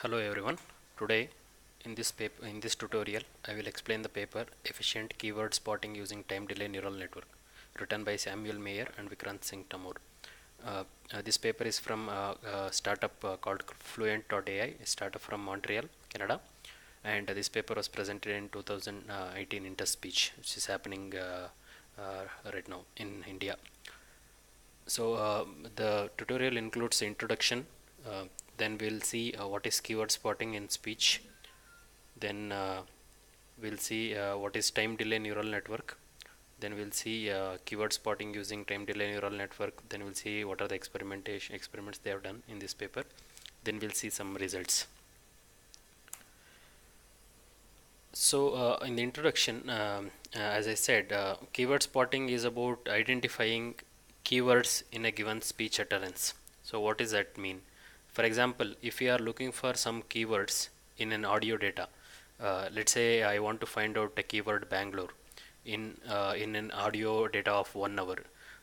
Hello everyone. Today in this tutorial I will explain the paper Efficient Keyword Spotting Using Time Delay Neural Network, written by Samuel Myer and Vikrant Singh Tomar. This paper is from a startup called Fluent.ai, a startup from Montreal, Canada, and this paper was presented in 2018 InterSpeech, which is happening right now in India. So the tutorial includes the introduction, then we'll see what is keyword spotting in speech, then we'll see what is time delay neural network, then we'll see keyword spotting using time delay neural network, then we'll see what are the experiments they have done in this paper, then we'll see some results. So in the introduction, as I said, keyword spotting is about identifying keywords in a given speech utterance. So what does that mean? For example, if you are looking for some keywords in an audio data, let's say I want to find out a keyword Bangalore in an audio data of 1 hour.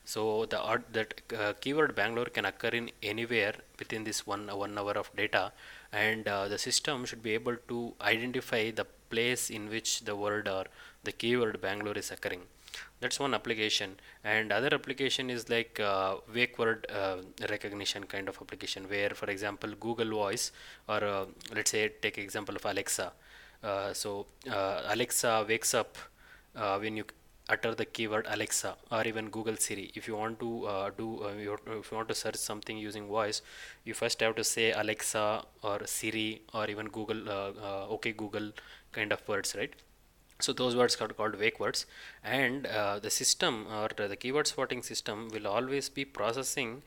So that keyword Bangalore can occur in anywhere within this one hour of data, and the system should be able to identify the place in which the word or the keyword Bangalore is occurring. That's one application, and other application is like wake word recognition kind of application, where for example Google Voice or let's say take example of Alexa. Alexa wakes up when you utter the keyword Alexa, or even Google Siri. If you want to if you want to search something using voice, you first have to say Alexa or Siri or even Google, okay Google kind of words, right? So those words are called wake words, and the system or the keyword spotting system will always be processing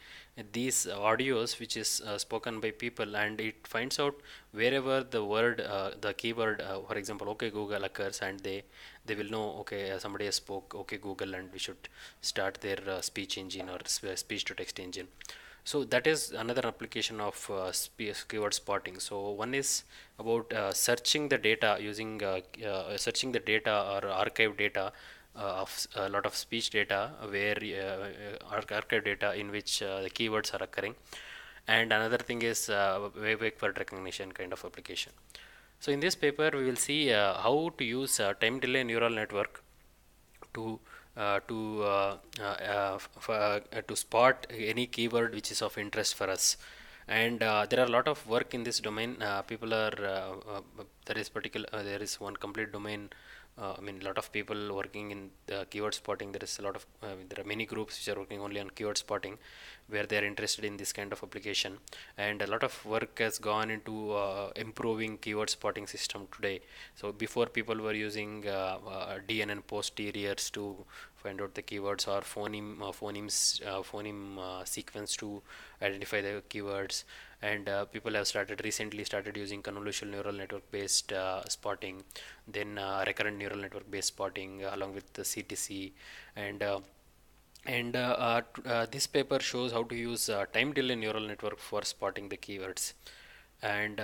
these audios which is spoken by people, and it finds out wherever the keyword, for example okay Google occurs, and they will know, okay, somebody has spoke okay Google, and we should start their speech engine or speech to text engine. So that is another application of keyword spotting. So one is about searching the data using searching the data or archive data of a lot of speech data, where archive data in which the keywords are occurring, and another thing is wake word recognition kind of application. So in this paper we will see how to use time delay neural network to to spot any keyword which is of interest for us. And there are a lot of work in this domain. People are there is one complete domain. I mean, a lot of people working in keyword spotting. There is a lot of there are many groups which are working only on keyword spotting, where they are interested in this kind of application. And a lot of work has gone into improving keyword spotting system today. So before, people were using DNN posteriors to find out the keywords, or phoneme sequence to identify the keywords. And people have recently started using convolutional neural network based spotting, then recurrent neural network based spotting, along with the CTC. And this paper shows how to use time delay neural network for spotting the keywords. And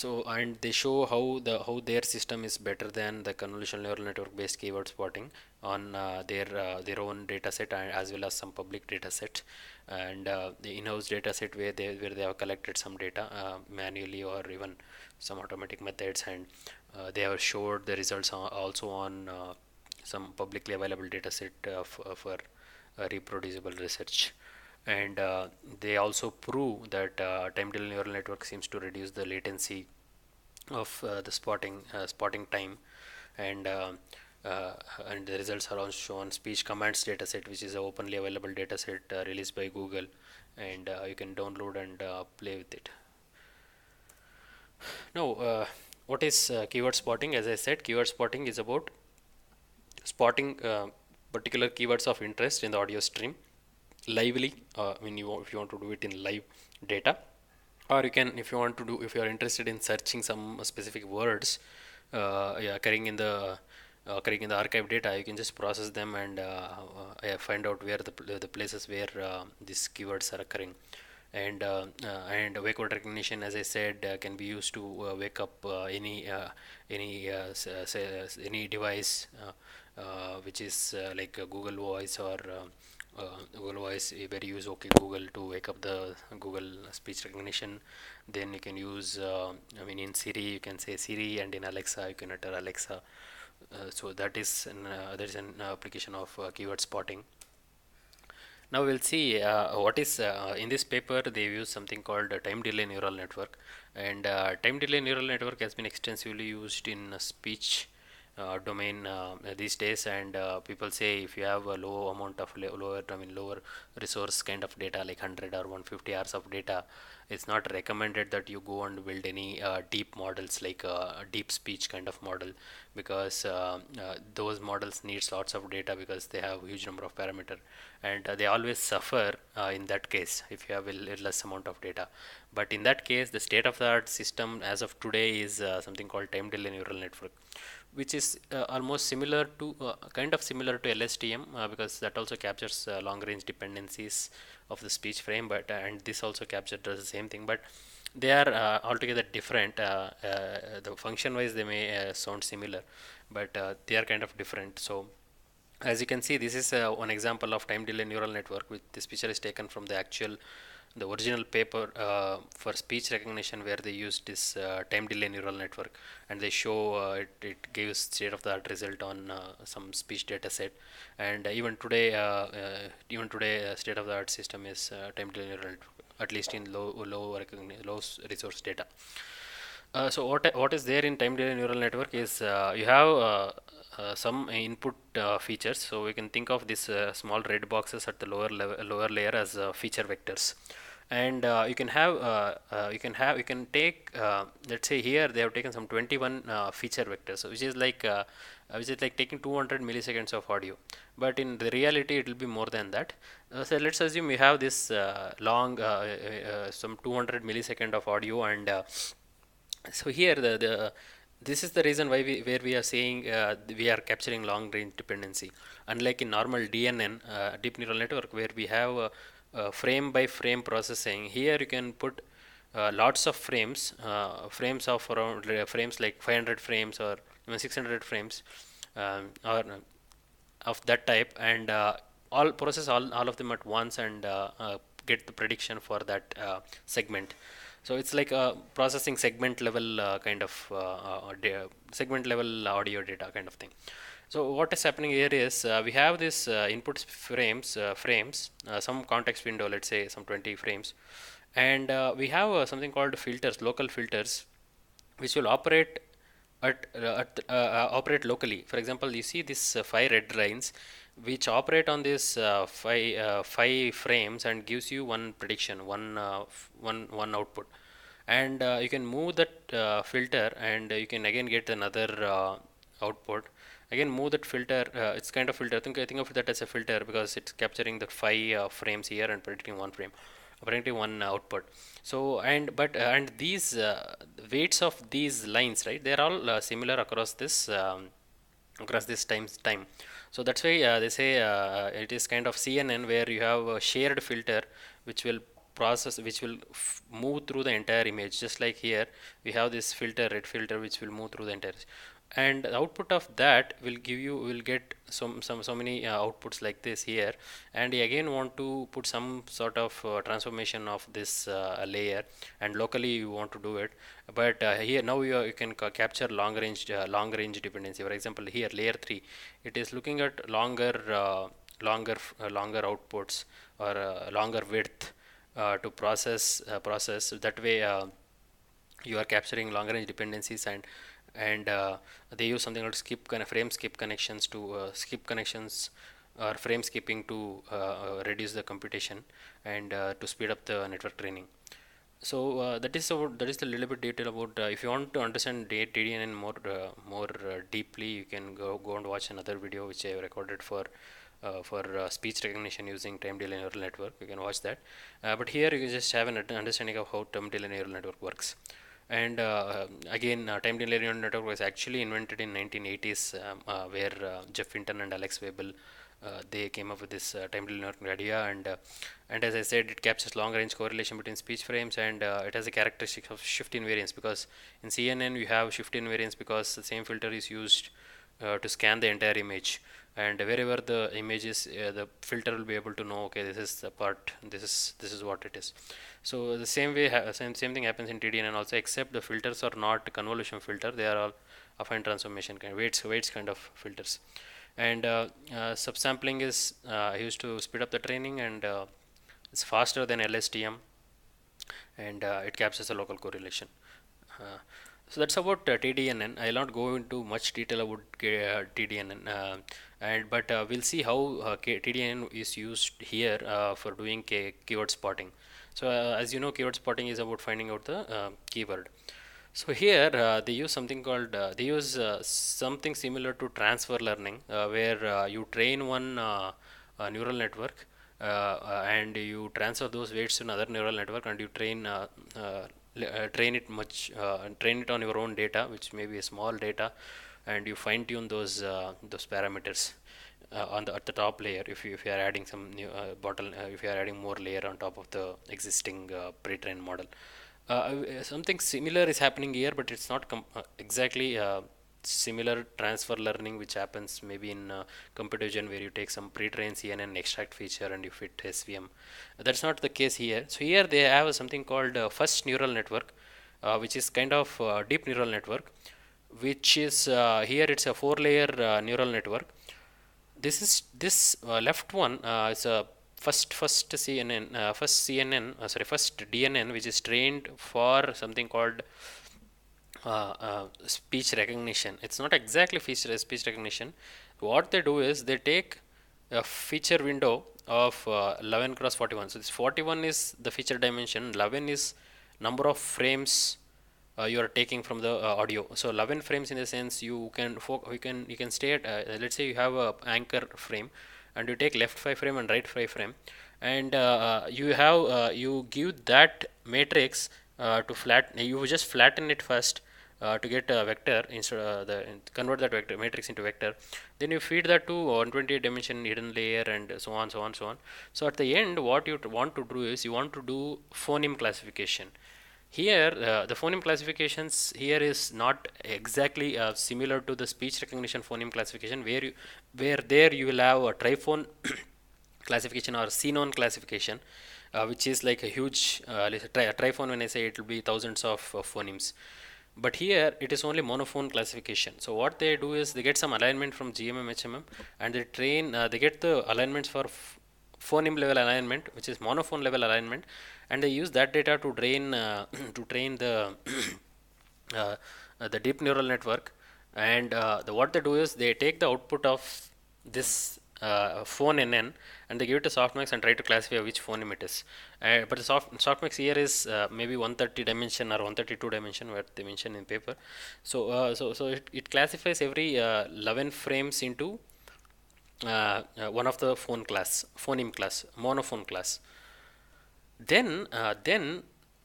and they show how their system is better than the convolutional neural network based keyword spotting on their own data set, and as well as some public data set, and the in-house data set where they have collected some data manually or even some automatic methods. And they have showed the results also on some publicly available data set for reproducible research. And they also prove that time delay neural network seems to reduce the latency of the spotting time. And and the results are also shown speech commands dataset, which is an openly available dataset released by Google, and you can download and play with it. Now, what is keyword spotting? As I said, keyword spotting is about spotting particular keywords of interest in the audio stream lively, if you want to do it in live data, or you can, if you are interested in searching some specific words yeah, occurring in the archive data, you can just process them and find out where the places where these keywords are occurring. And wake word recognition, as I said, can be used to wake up any device which is like Google Voice, Google Voice, where you use OK Google to wake up the Google speech recognition. Then you can use, I mean, in Siri you can say Siri, and in Alexa you can utter Alexa. So that is an application of keyword spotting. Now we'll see what is in this paper they use something called a time delay neural network, and time delay neural network has been extensively used in speech domain these days. And people say if you have a low amount of lower resource kind of data like 100 or 150 hours of data, it's not recommended that you go and build any deep models like a deep speech kind of model, because those models needs lots of data because they have huge number of parameter, and they always suffer in that case if you have a less amount of data. But in that case, the state of the art system as of today is something called time delay neural network, which is almost similar to kind of similar to LSTM, because that also captures long range dependencies of the speech frame, but and this also does the same thing, but they are altogether different. The function wise they may sound similar, but they are kind of different. So as you can see, this is one example of time delay neural network, which this picture is taken from the original paper for speech recognition, where they used this time delay neural network, and they show it gives state of the art result on some speech data set. And even today state of the art system is time delay neural network, at least in low resource data. So what is there in time delay neural network is you have some input features. So we can think of these small red boxes at the lower layer as feature vectors, and you can take, let's say here they have taken some 21 feature vectors, so which is like taking 200 milliseconds of audio, but in the reality it will be more than that. So let's assume you have this long some 200 millisecond of audio, and so here the this is the reason why where we are saying we are capturing long range dependency, unlike in normal DNN, deep neural network, where we have frame by frame processing. Here you can put lots of frames of around frames like 500 frames or even 600 frames, or of that type, and all process all of them at once, and get the prediction for that segment. So it's like processing segment level segment level audio data kind of thing. So what is happening here is we have this input frames, some context window, let's say some 20 frames, and we have something called filters, local filters, which will operate locally. For example, you see these five red lines, which operate on this five frames and gives you one prediction, one output, and you can move that filter, and you can again get another output. Again, move that filter. It's kind of filter. I think of that as a filter because it's capturing the five frames here and predicting one frame, predicting one output. So and these weights of these lines, right? They are all similar across this time. So that's why they say it is kind of CNN, where you have a shared filter which will move through the entire image. Just like here we have this red filter, which will move through the entire, and the output of that will get so many outputs like this here. And you again want to put some sort of transformation of this layer, and locally you want to do it. But here now you can capture long range dependency. For example, here layer 3, it is looking at longer outputs, or longer width to process that way. You are capturing long range dependencies, and they use something called frame skip connections to skip connections or frame skipping to reduce the computation, and to speed up the network training. So that is a little bit detail about. If you want to understand TDNN more deeply, you can go and watch another video which I recorded for speech recognition using time delay neural network. You can watch that. But here you can just have an understanding of how time delay neural network works. And again, time delay neural network was actually invented in 1980s, where Jeff Hinton and Alex Webel they came up with this time delay network idea, and as I said, it captures long range correlation between speech frames, and it has a characteristic of shift invariance, because in CNN you have shift invariance because the same filter is used to scan the entire image, and wherever the image is, the filter will be able to know, okay, this is the part, this is what it is. So the same way same thing happens in TDNN also, except the filters are not convolution filter, they are all affine transformation kind, weights kind of filters. And subsampling is used to speed up the training, and it's faster than LSTM, and it captures the local correlation. Uh, so that's about TDNN. I'll not go into much detail about TDNN, and but we'll see how TDNN is used here for doing keyword spotting. So as you know, keyword spotting is about finding out the keyword. So here they use something called they use something similar to transfer learning, where you train one neural network, and you transfer those weights to another neural network, and you train it on your own data, which may be a small data, and you fine tune those parameters on the at the top layer. If you are adding some new if you are adding more layer on top of the existing pre-trained model. Something similar is happening here, but it's not exactly similar transfer learning, which happens maybe in computer vision, where you take some pre-trained CNN extract feature and you fit SVM. That's not the case here. So here they have something called first neural network, which is kind of deep neural network, which is here it's a 4-layer neural network. This left one is a first DNN, which is trained for something called speech recognition. It's not exactly speech recognition. What they do is they take a feature window of 11 cross 41. So this 41 is the feature dimension, 11 is number of frames you are taking from the audio. So 11 frames, in the sense you can you can stay at let's say you have a anchor frame, and you take left 5 frame and right 5 frame, and you give that matrix to you just flatten it first to get a vector, instead convert that vector matrix into vector. Then you feed that to 128 dimension hidden layer, and so on, so on, so on. So at the end, what you want to do is you want to do phoneme classification. Here the phoneme classifications here is not exactly similar to the speech recognition phoneme classification, where there you will have a triphone classification or CNON classification, which is like a huge triphone. When I say, it will be thousands of phonemes, but here it is only monophone classification. So what they do is they get some alignment from GMM HMM, and they get the alignments for phoneme level alignment, which is monophone level alignment, and they use that data to train to train uh, the deep neural network. And what they do is they take the output of this phone NN, and they give it to softmax and try to classify which phoneme it is. But the softmax here is maybe 130 dimension or 132 dimension, what they mention in paper. So it classifies every 11 frames into one of the phoneme class, monophone class. Then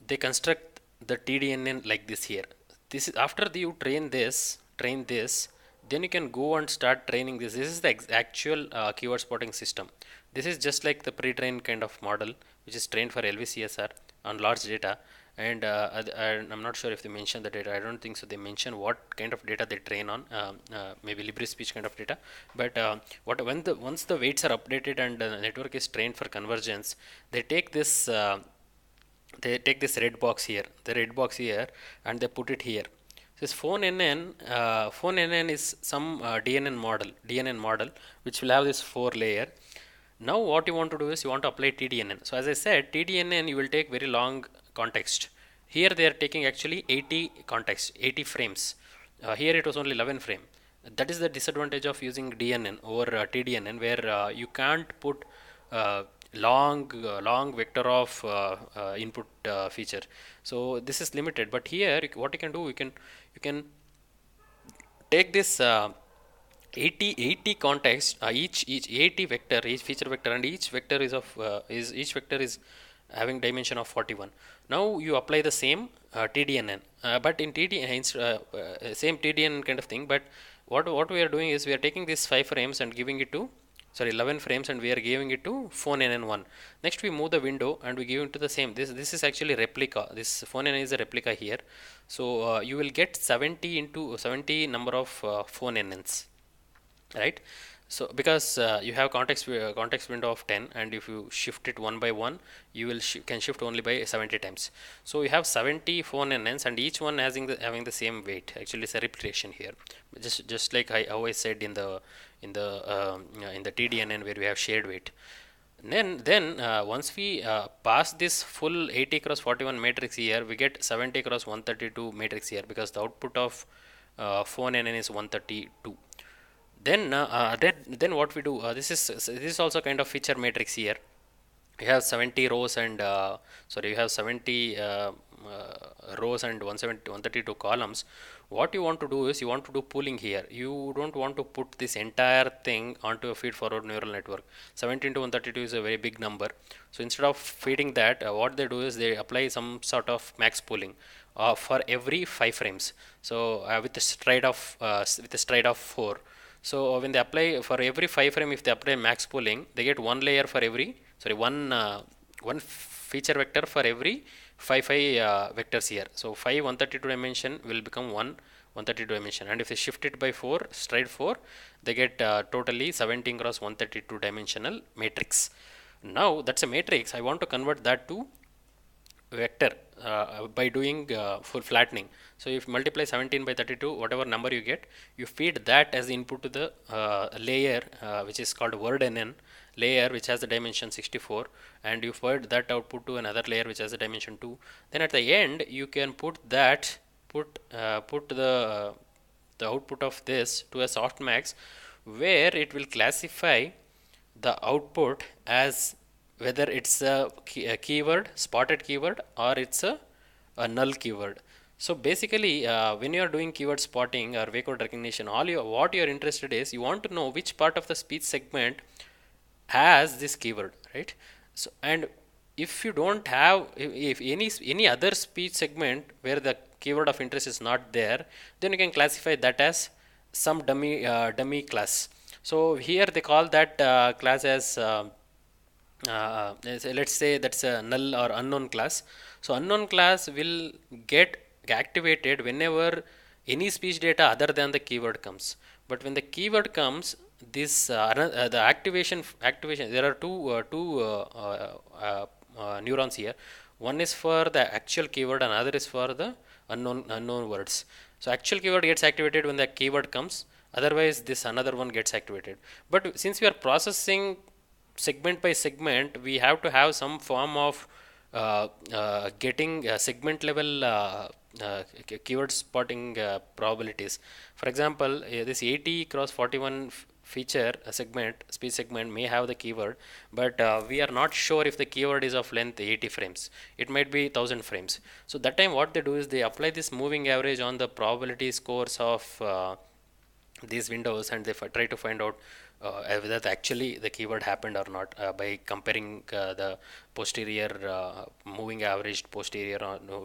they construct the TDNN like this here. This is after you train this, then you can go and start training this. This is the actual keyword spotting system. This is just like the pre-trained kind of model, which is trained for LVCSR on large data. And I'm not sure if they mention the data. I don't think so. They mention what kind of data they train on, maybe Libre speech kind of data. But once the weights are updated and the network is trained for convergence, they take this red box here, and they put it here. This phone NN is some DNN model, which will have this 4-layer. Now what you want to do is you want to apply TDNN. So as I said, TDNN you will take very long context. Here they are taking actually 80 context, 80 frames. Here it was only 11 frame. That is the disadvantage of using DNN over TDNN, where you can't put long vector of input feature. So this is limited. But here what you can do, you can take this 80 context, each 80 vector, each feature vector, and each vector is having dimension of 41. Now you apply the same TDNN, but in same TDNN kind of thing. But what we are doing is we are taking these 5 frames and giving it to 11 frames, and we are giving it to phone NN1. Next we move the window and we give it to the same. This is actually replica. This phone NN is a replica here. So you will get 70 into 70 number of phone NNs, right? So because you have context window of 10, and if you shift it one by one, you will can shift only by 70 times. So you have 70 phone NNs, and each one having the same weight. Actually, it's a repetition here, just like I always said in the TDNN, where we have shared weight. Then once we pass this full 80 cross 41 matrix here, we get 70 cross 132 matrix here, because the output of phone NN is 132. Then what we do, this is also kind of feature matrix here. You have 70 rows and sorry, you have 70 rows and 170 132 columns. What you want to do is, you want to do pooling here. You don't want to put this entire thing onto a feed forward neural network. 70 into 132 is a very big number. So instead of feeding that, what they do is they apply some sort of max pooling for every 5 frames. So with a stride of 4. So when they apply for every 5 frame, if they apply max pooling, they get one layer for every, sorry, one feature vector for every 5 vectors here. So 5 132 dimension will become 132 dimension, and if they shift it by 4, stride 4, they get totally 17 cross 132 dimensional matrix. Now that's a matrix. I want to convert that to vector by doing full flattening. So if you multiply 17 by 32, whatever number you get, you feed that as input to the layer which is called word NN layer, which has the dimension 64, and you feed that output to another layer which has the dimension 2. Then at the end, you can put the output of this to a softmax, where it will classify the output as whether it's a keyword, spotted keyword, or it's a null keyword. So basically, when you are doing keyword spotting or wake code recognition, what you are interested is, you want to know which part of the speech segment has this keyword, right? So, and if you don't have, if any other speech segment where the keyword of interest is not there, then you can classify that as some dummy class. So here they call that class as let's say that's a null or unknown class. So unknown class will get activated whenever any speech data other than the keyword comes. But when the keyword comes, this the activation, there are two neurons here. One is for the actual keyword, and other is for the unknown words. So actual keyword gets activated when the keyword comes. Otherwise, this another one gets activated. But since we are processing segment by segment, we have to have some form of getting segment level keyword spotting probabilities. For example, this 80 cross 41 feature speech segment may have the keyword, but we are not sure if the keyword is of length 80 frames. It might be 1000 frames. So that time what they do is, they apply this moving average on the probability scores of these windows, and they try to find out whether actually the keyword happened or not by comparing the posterior moving averaged posterior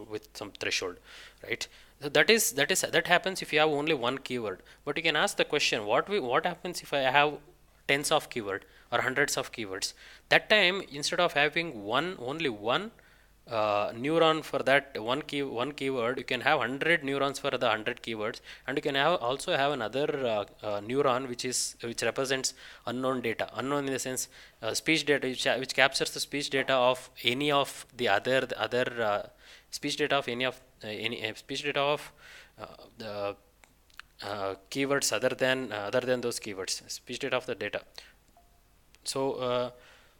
with some threshold, right? So that happens if you have only one keyword. But you can ask the question, what happens if I have tens of keyword or hundreds of keywords? That time, instead of having only one neuron for that one keyword, you can have 100 neurons for the 100 keywords, and you can also have another neuron which represents unknown data. Unknown in the sense speech data, which captures the speech data of any of the other speech data of any speech data of the keywords other than those keywords, speech data of the data. So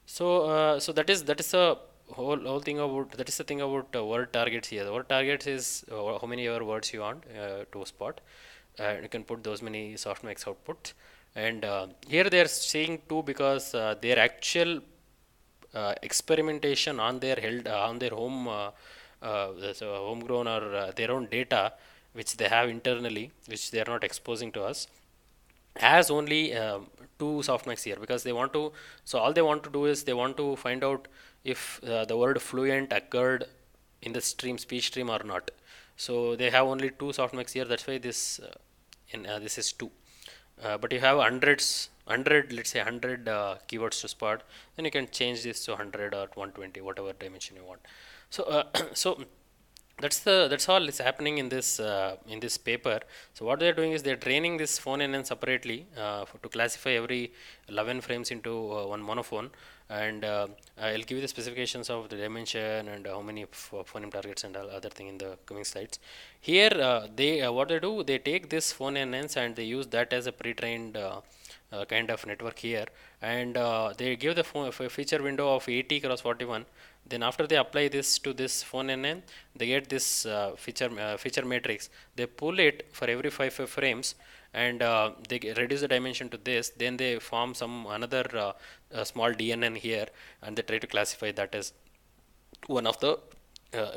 so that is the whole thing about, that is the thing about word targets here. The word targets is how many ever words you want to spot. You can put those many softmax outputs, and here they are saying two, because their actual experimentation on their home so homegrown or their own data, which they have internally, which they are not exposing to us, has only two softmax here, because they want to, so all they want to do is, they want to find out if the word fluent occurred in the speech stream or not. So they have only two softmax here. That's why this is 2. But you have hundred, let's say 100 keywords to spot, then you can change this to 100 or 120, whatever dimension you want. So so That's all is happening in this paper. So what they're doing is they're training this phone NN separately to classify every 11 frames into one monophone, and I'll give you the specifications of the dimension and how many phoneme targets and all other thing in the coming slides. Here they what they do, they take this phone NNs and they use that as a pre-trained kind of network here, and they give the feature window of 80 cross 41. Then after they apply this to this phone NN, they get this feature matrix. They pull it for every 5 frames, and they reduce the dimension to this. Then they form some another small DNN here, and they try to classify that as one of the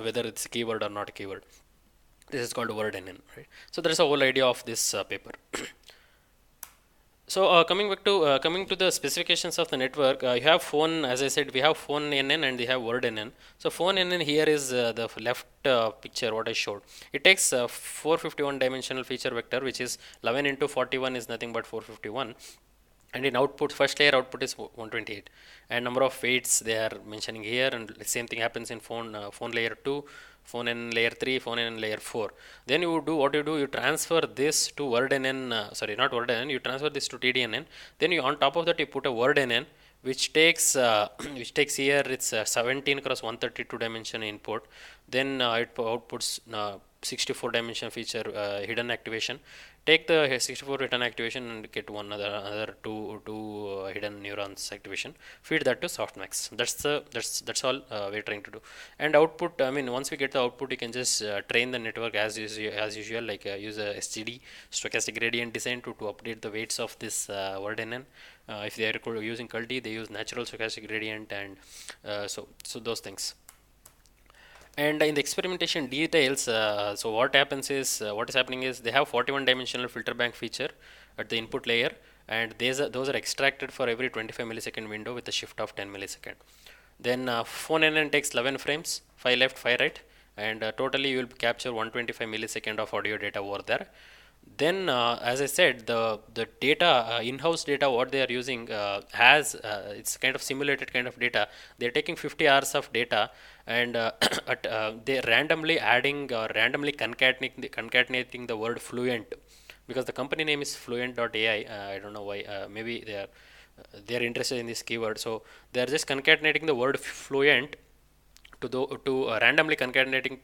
whether it's a keyword or not a keyword. This is called word NN, right? So that is the whole idea of this paper. So coming to the specifications of the network, you have phone, as I said, we have phone NN and we have word NN. So phone NN here is the left picture what I showed. It takes 451 dimensional feature vector, which is 11 into 41 is nothing but 451, and in output, first layer output is 128, and number of weights they are mentioning here, and the same thing happens in phone layer 2, phone in layer 3, phone in layer 4. Then you do what you do, you transfer this to word NN, sorry, not word NN, you transfer this to TDNN. Then you on top of that you put a word NN, which takes which takes here it's 17 cross 132 dimension input. Then it outputs 64 dimension feature hidden activation. Take the 64 hidden activation and get one another two hidden neurons activation. Feed that to softmax. That's all we're trying to do. And output, I mean, once we get the output, you can just train the network as usual, like use a SGD, stochastic gradient descent, to update the weights of this word NN. If they are using culti, they use natural stochastic gradient, and so those things. And in the experimentation details, so what is happening is they have 41 dimensional filter bank feature at the input layer, and those are extracted for every 25 millisecond window with a shift of 10 millisecond. Then phone NN takes 11 frames, 5 left, 5 right, and totally you will capture 125 millisecond of audio data over there. Then as I said, the data, in-house data what they are using has it's kind of simulated kind of data. They're taking 50 hours of data, and they're randomly adding or randomly concatenating the word fluent, because the company name is fluent.ai. I don't know why, maybe they are interested in this keyword, so they are just concatenating the word fluent to randomly concatenating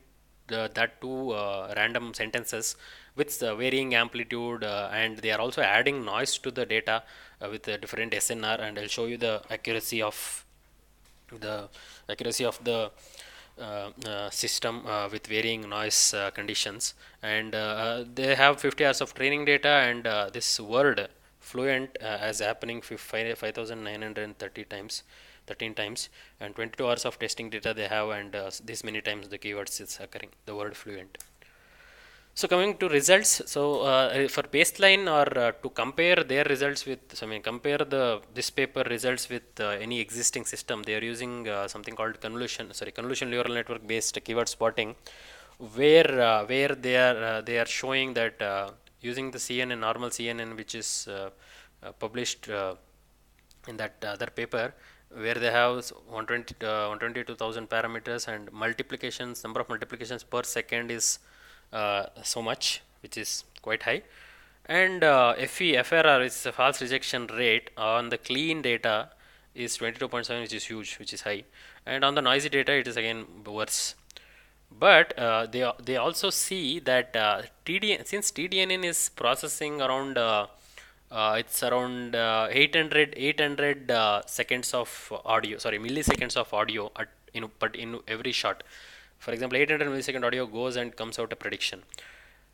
that two random sentences with varying amplitude, and they are also adding noise to the data with a different SNR, and I'll show you the accuracy of the system with varying noise conditions. And they have 50 hours of training data, and this word fluent as happening 5930 times, 13 times, and 22 hours of testing data they have, and this many times the keywords is occurring, the word fluent. So coming to results, so for baseline or to compare their results with, so I mean compare this paper results with any existing system, they are using something called convolution neural network based keyword spotting, where they are showing that using the CNN, normal CNN, which is published in that other paper, where they have 122,000 parameters, and multiplications, number of multiplications per second is so much, which is quite high. And FRR is a false rejection rate on the clean data is 22.7, which is huge, which is high, and on the noisy data it is again worse. But they also see that since TDNN is processing around it's around 800 seconds of audio, sorry, milliseconds of audio but in every shot. For example, 800 millisecond audio goes and comes out a prediction.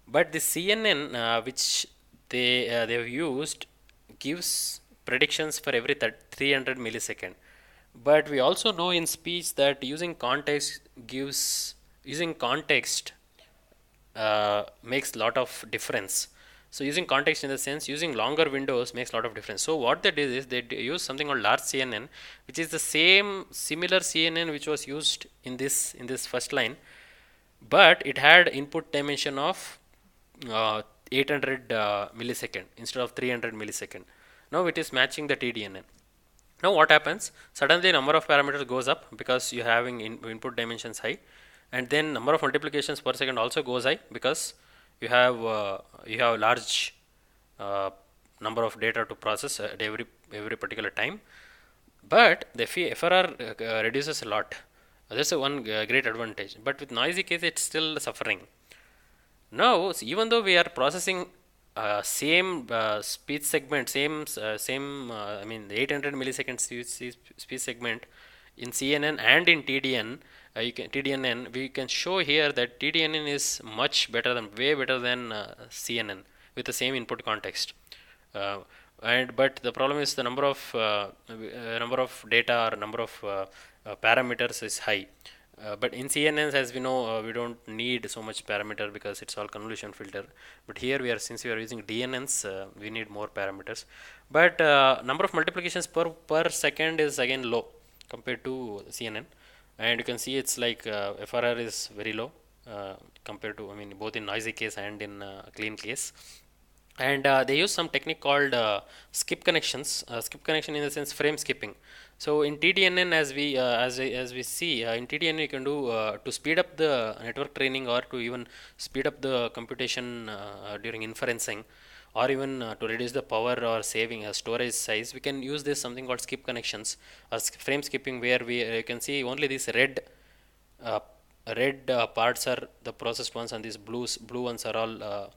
But the CNN which they have used gives predictions for every 300 millisecond. But we also know in speech that using context makes a lot of difference. So using context, in the sense using longer windows, makes a lot of difference. So what they did is they use something called large CNN, which is the similar CNN which was used in this first line, but it had input dimension of 800 millisecond instead of 300 millisecond. Now it is matching the TDNN. Now what happens? Suddenly number of parameters goes up because you're having input dimensions high, and then number of multiplications per second also goes high because you have large uh, number of data to process at every particular time. But the FRR reduces a lot. That's a one great advantage. But with noisy case, it's still suffering. Now, even though we are processing same speech segment, I mean, the 800 milliseconds speech segment in CNN and in TDN, TDNN, we can show here that TDNN is much better than, way better than CNN with the same input context. Uh, and but the problem is the number of data or number of parameters is high. But in CNNs, as we know, we don't need so much parameter because it's all convolution filter. But here we are, since we are using DNNs, we need more parameters. But number of multiplications per second is again low compared to CNN, and you can see it's like FRR is very low compared to, I mean, both in noisy case and in clean case. And they use some technique called skip connections. Skip connection in the sense frame skipping. So in TDNN, as we see in TDNN, you can do to speed up the network training or to even speed up the computation during inferencing, or even to reduce the power or saving storage size. We can use this something called skip connections or frame skipping, where we you can see only this uh, red parts are the processed ones, and these blue ones are all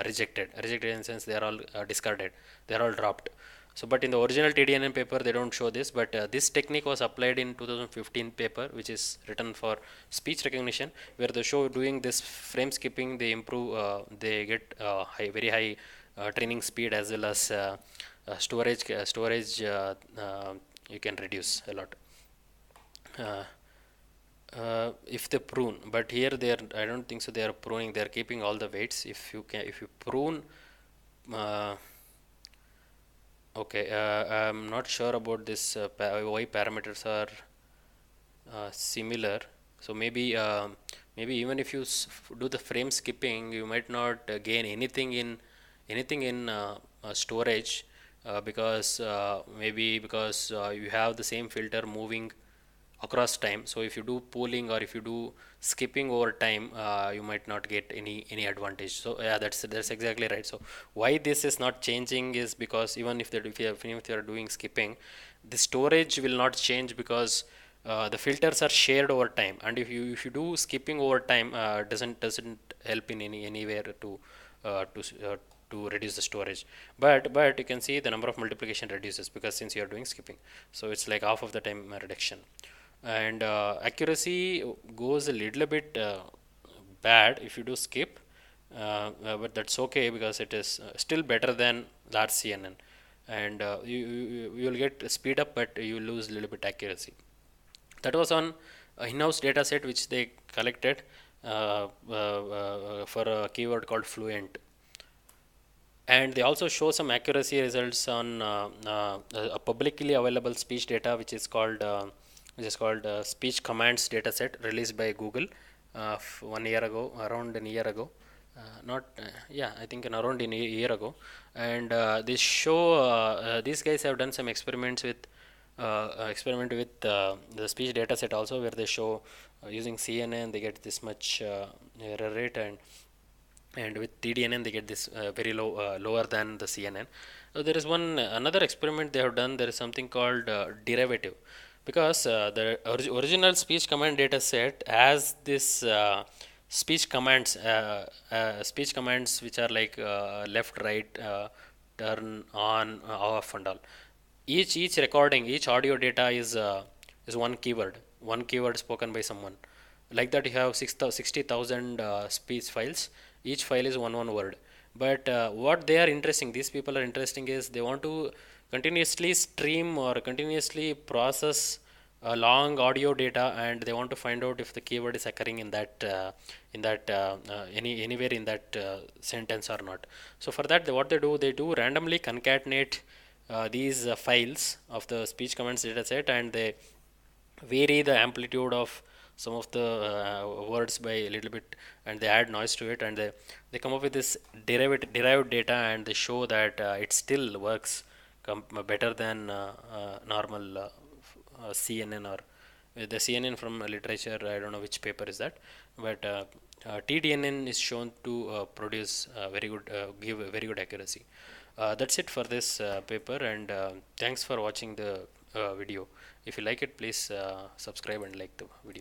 rejected in the sense they are all discarded, they are all dropped. So but in the original TDNN paper they don't show this, but this technique was applied in 2015 paper, which is written for speech recognition, where they show doing this frame skipping they improve, they get very high training speed, as well as storage you can reduce a lot uh, if they prune. But here they are, I don't think so they are pruning, they are keeping all the weights. If you prune, uh, okay, I'm not sure about this why parameters are similar. So maybe even if you do the frame skipping, you might not gain anything in storage, because maybe because you have the same filter moving across time. So if you do pooling or if you do skipping over time, you might not get any advantage. So yeah, that's exactly right. So why this is not changing is because even if you are doing skipping, the storage will not change, because the filters are shared over time. And if you do skipping over time, doesn't help in anywhere to reduce the storage. But you can see the number of multiplication reduces, because since you are doing skipping, so it's like half of the time reduction. And accuracy goes a little bit bad if you do skip, but that's okay, because it is still better than large CNN. And you will get speed up, but you lose a little bit accuracy. That was on a in-house data set which they collected for a keyword called fluent. And they also show some accuracy results on a publicly available speech data, which is called speech commands data set, released by Google 1 year ago, around a year ago. Not Yeah, I think around a year ago. And they show these guys have done some experiment with the speech data set also, where they show using CNN they get this much error rate, and with TDNN they get this very lower than the CNN. So there is another experiment they have done. There is something called derivative, because the original speech command data set has this speech commands which are like left, right, turn, on, off, and all. Each recording, each audio data is one keyword spoken by someone. Like that, you have 60,000 speech files. Each file is one word. But what they are interesting, these people are interesting, is they want to continuously stream or continuously process long audio data, and they want to find out if the keyword is occurring anywhere in that sentence or not. So for that, what they do randomly concatenate these files of the speech commands dataset, and they vary the amplitude of some of the words by a little bit, and they add noise to it, and they come up with this derived data, and they show that it still works better than normal CNN or The CNN from literature, I don't know which paper is that, but TDNN is shown to produce very good, give a very good accuracy. That's it for this paper, and thanks for watching the video. If you like it, please subscribe and like the video.